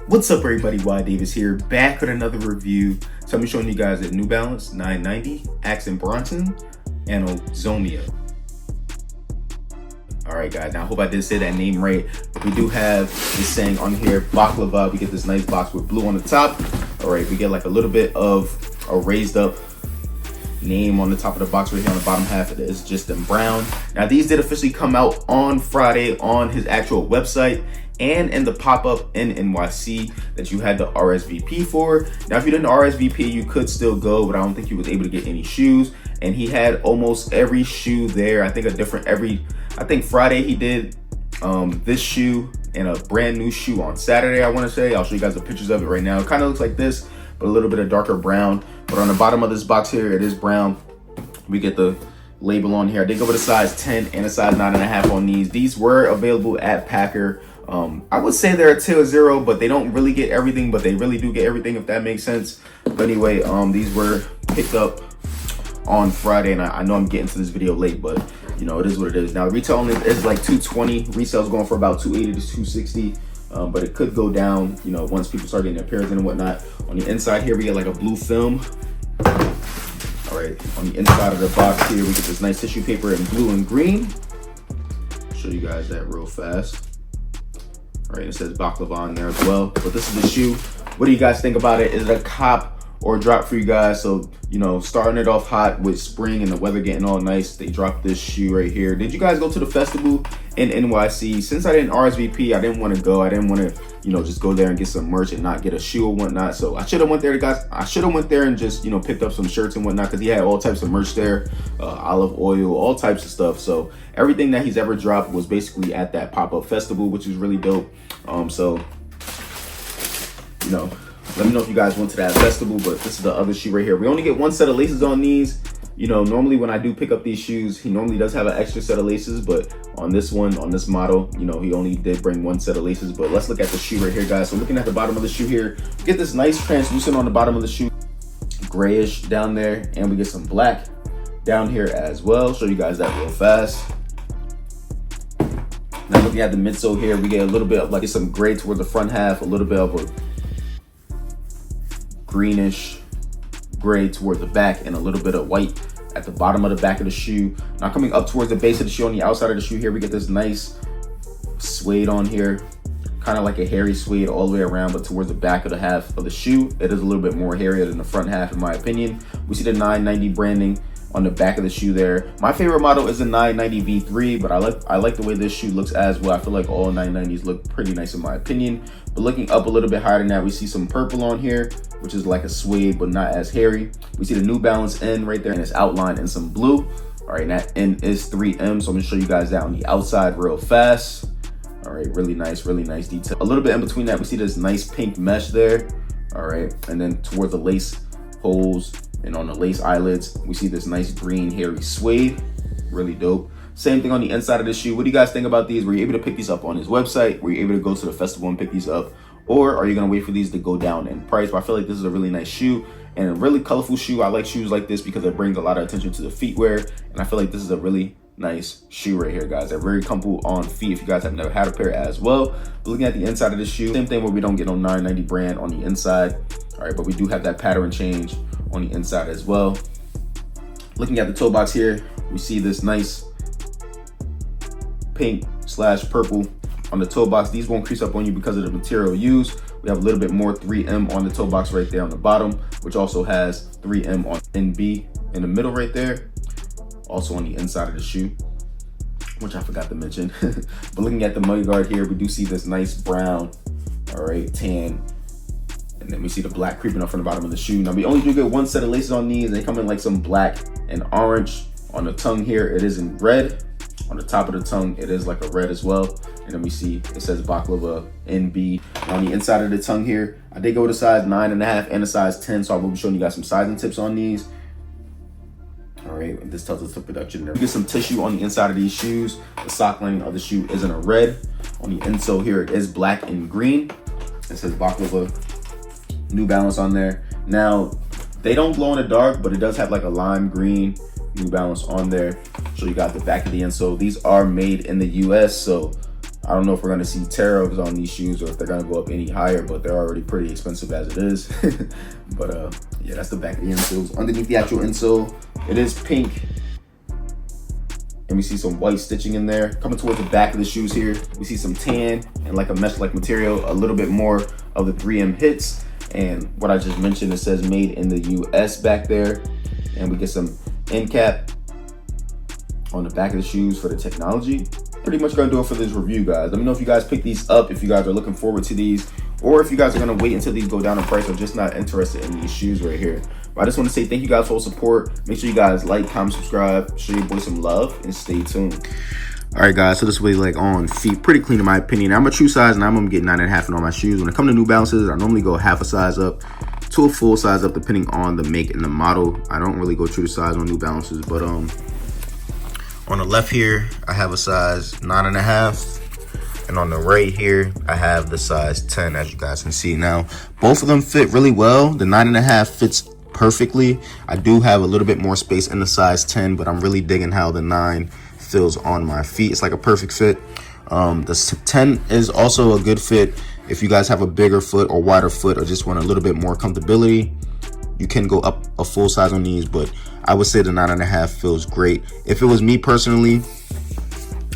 What's up everybody, whydavis here, back with another review. So I'm showing you guys a New Balance 990 Accent Bronson Ainozama. Alright guys, now I hope I did say that name right, but we do have this saying on here, baklava. We get this nice box with blue on the top. Alright, we get like a little bit of a raised up name on the top of the box right here. On the bottom half it is just in brown. Now these did officially come out on Friday on his actual website and in the pop-up in NYC that you had the RSVP for. Now if you didn't RSVP, you could still go, but I don't think you was able to get any shoes. And he had almost every shoe there. I think Friday he did this shoe and a brand new shoe on Saturday, I want to say. I'll show you guys the pictures of it right now. It kind of looks like this, but a little bit of darker brown. But on the bottom of this box here, it is brown. We get the label on here. I did go with a size 10 and a size 9.5 on these. These were available at Packer. I would say they're a tier 0, but they don't really get everything, but they really do get everything, if that makes sense. But anyway, these were picked up on Friday, and I know I'm getting to this video late, but you know, it is what it is. Now the retail only is like $220. Resale's going for about $280 to $260. But it could go down, you know, once people start getting their pairs in and whatnot. On the inside here, we get like a blue film. All right, on the inside of the box here, we get this nice tissue paper in blue and green. Show you guys that real fast. All right, it says baklava on there as well. But this is the shoe. What do you guys think about it? Is it a cop or a drop for you guys? So, you know, starting it off hot with spring and the weather getting all nice, they dropped this shoe right here. Did you guys go to the festival in NYC? Since I didn't RSVP, I didn't want to go. I didn't want to, you know, just go there and get some merch and not get a shoe or whatnot. So I should have went there, guys. I should have went there and just, you know, picked up some shirts and whatnot, because he had all types of merch there, olive oil, all types of stuff. So everything that he's ever dropped was basically at that pop-up festival, which is really dope. So, you know, let me know if you guys went to that festival. But this is the other shoe right here. We only get one set of laces on these. You know, normally when I do pick up these shoes, he normally does have an extra set of laces, but on this one, on this model, you know, he only did bring one set of laces. But let's look at the shoe right here, guys. So looking at the bottom of the shoe here, we get this nice translucent on the bottom of the shoe, grayish down there, and we get some black down here as well. Show you guys that real fast. Now looking at the midsole here, we get a little bit of like some gray toward the front half, a little bit of a greenish gray toward the back, and a little bit of white at the bottom of the back of the shoe. Now coming up towards the base of the shoe, on the outside of the shoe here, we get this nice suede on here, kind of like a hairy suede all the way around, but towards the back of the half of the shoe, it is a little bit more hairier than the front half, in my opinion. We see the 990 branding on the back of the shoe there. My favorite model is the 990 V3, but I like the way this shoe looks as well. I feel like all 990s look pretty nice in my opinion. But looking up a little bit higher than that, we see some purple on here, which is like a suede, but not as hairy. We see the New Balance N right there, and it's outlined in some blue. All right, and that N is 3M, so I'm gonna show you guys that on the outside real fast. All right, really nice detail. A little bit in between that, we see this nice pink mesh there. All right, and then toward the lace holes and on the lace eyelids, we see this nice green hairy suede, really dope. Same thing on the inside of the shoe. What do you guys think about these? Were you able to pick these up on his website? Were you able to go to the festival and pick these up? Or are you gonna wait for these to go down in price? But I feel like this is a really nice shoe and a really colorful shoe. I like shoes like this because it brings a lot of attention to the feet wear. And I feel like this is a really nice shoe right here, guys. They're very comfortable on feet if you guys have never had a pair as well. But looking at the inside of the shoe, same thing where we don't get no 990 brand on the inside. All right, but we do have that pattern change on the inside as well. Looking at the toe box here, we see this nice pink / purple on the toe box. These won't crease up on you because of the material used. We have a little bit more 3M on the toe box right there on the bottom, which also has 3M on NB in the middle right there. Also on the inside of the shoe, which I forgot to mention. But looking at the mudguard here, we do see this nice brown, all right, tan, and then we see the black creeping up from the bottom of the shoe. Now we only do get one set of laces on these. They come in like some black and orange. On the tongue here, it is in red. On the top of the tongue, it is like a red as well. And then we see it says baklava NB. On the inside of the tongue here, I did go with a size 9.5 and a size 10, so I will be showing you guys some sizing tips on these. All right, and this tells us the production there. We get some tissue on the inside of these shoes. The sock lining of the shoe is in a red. On the insole here, it is black and green. It says baklava New Balance on there. Now, they don't glow in the dark, but it does have like a lime green New Balance on there. So you got the back of the insole. These are made in the US, so I don't know if we're gonna see tariffs on these shoes or if they're gonna go up any higher, but they're already pretty expensive as it is. But yeah, that's the back of the insoles. Underneath the actual insole, it is pink, and we see some white stitching in there. Coming towards the back of the shoes here, we see some tan and like a mesh-like material, a little bit more of the 3M hits, and what I just mentioned, it says made in the US back there, and we get some end cap on the back of the shoes for the technology. Pretty much gonna do it for this review, guys. Let me know if you guys pick these up, if you guys are looking forward to these, or if you guys are gonna wait until these go down in price or just not interested in these shoes right here. But I just want to say thank you guys for all support. Make sure you guys like, comment, subscribe, show your boy some love, and stay tuned. All right, guys, so this is what like on feet, pretty clean in my opinion. I'm a true size, and I'm gonna get 9.5 in all my shoes. When it comes to New Balances, I normally go half a size up to a full size up, depending on the make and the model. I don't really go true to size on New Balances, but on the left here, I have a size 9.5, and on the right here, I have the size 10, as you guys can see. Now, both of them fit really well. The 9.5 fits perfectly. I do have a little bit more space in the size 10, but I'm really digging how the 9 feels on my feet. It's like a perfect fit. The 10 is also a good fit if you guys have a bigger foot or wider foot or just want a little bit more comfortability. You can go up a full size on these, but I would say the 9.5 feels great. If it was me personally,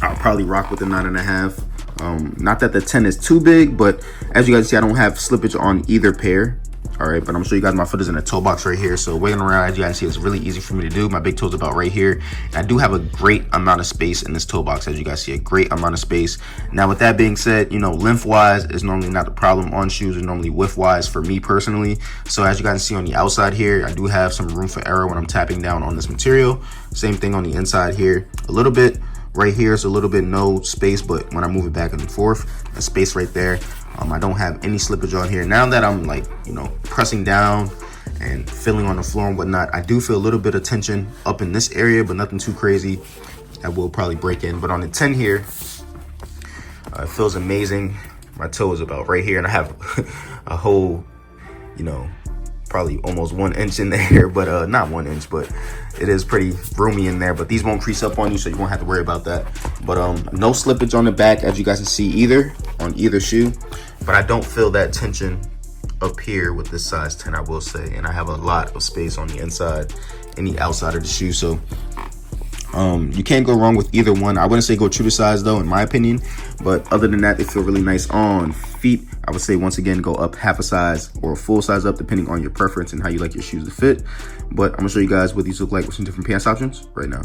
I'll probably rock with the 9.5. Not that the 10 is too big, but as you guys see, I don't have slippage on either pair. All right, but I'm gonna show you guys my foot is in a toe box right here. So wiggling around, as you guys see, it's really easy for me to do. My big toe's about right here. And I do have a great amount of space in this toe box, as you guys see, a great amount of space. Now, with that being said, you know, length-wise is normally not the problem on shoes, or normally width-wise for me personally. So as you guys see on the outside here, I do have some room for error when I'm tapping down on this material. Same thing on the inside here, a little bit. Right here is a little bit no space, but when I move it back and forth, a space right there. I don't have any slippage on here. Now that I'm like, you know, pressing down and feeling on the floor and whatnot, I do feel a little bit of tension up in this area, but nothing too crazy. That will probably break in. But on the 10 here, it feels amazing. My toe is about right here, and I have a whole, you know, probably almost 1 inch in there, but not 1 inch, but it is pretty roomy in there. But these won't crease up on you, so you won't have to worry about that. But no slippage on the back, as you guys can see, either on either shoe. But I don't feel that tension up here with this size 10, I will say. And I have a lot of space on the inside and the outside of the shoe. So you can't go wrong with either one. I wouldn't say go true to size though, in my opinion. But other than that, they feel really nice on feet. I would say once again, go up half a size or a full size up, depending on your preference and how you like your shoes to fit. But I'm gonna show you guys what these look like with some different pants options right now.